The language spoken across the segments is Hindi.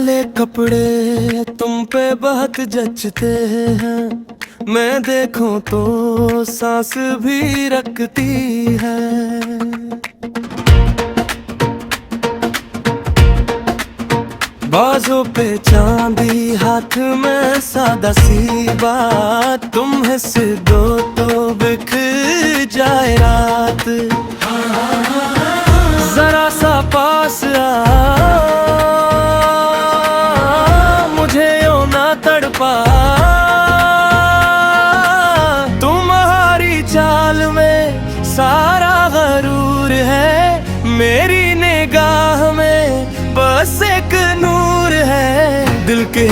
काले कपड़े तुम पे बहुत जचते हैं, मैं देखूं तो सांस भी रखती है। बाजों पे चांदी, हाथ में सादा सी बात, तुम हंस दो तो बिखर जाए रात। जरा सा पास आ, मुझे यूं ना तड़पा, तुम्हारी चाल में सारा गरूर है, मेरी निगाह में बस एक नूर है। दिल के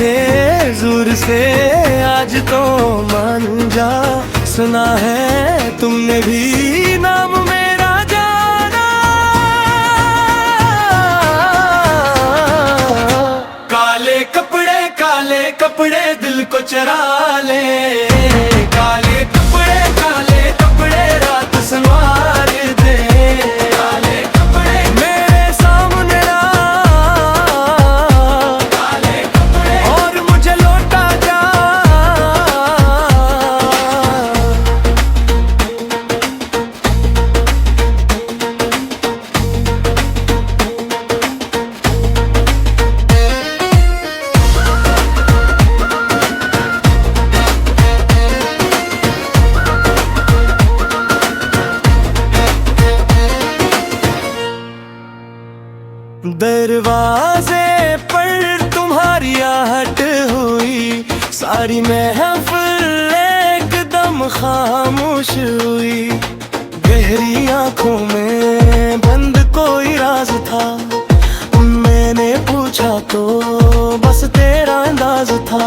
जोर से आज तो मान जा, सुना है तुमने भी नाम मेरा जाना। काले कपड़े दिल को चरा ले, काले कपड़े रात संवार दे। काले कपड़े मेरे सामने ला, काले कपड़े और मुझे लौटा जा। दरवाजे पर तुम्हारी आहट हुई, सारी महफिल एकदम खामोश हुई। गहरी आंखों में बंद कोई राज था, मैंने पूछा तो बस तेरा अंदाज था।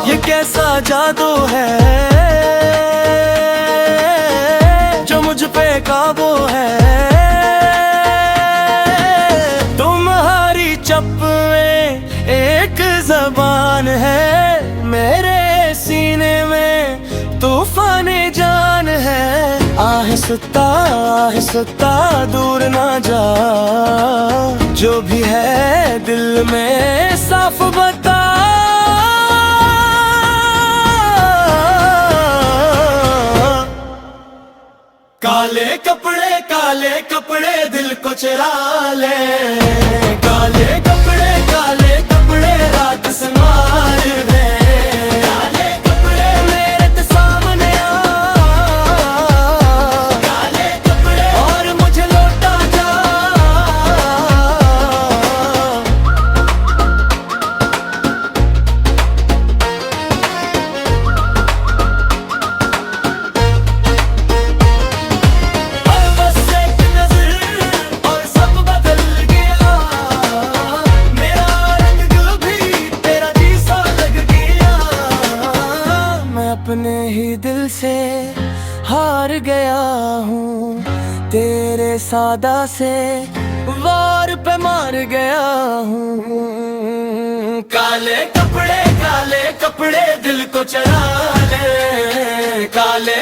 ये कैसा जादू है जो मुझ पे काबू है, चप में एक जबान है, मेरे सीने में तूफान जान है। आहिस्ता दूर ना जा, जो भी है दिल में साफ बता। काले कपड़े दिल को चुरा ले, काले कपड़े रात संवार दे। काले कपड़े मेरे ते सामने आ, काले कपड़े और मुझे लौटा जा। अपने ही दिल से हार गया हूँ, तेरे सादा से वार पे मार गया हूँ। काले कपड़े दिल को चरा ले, काले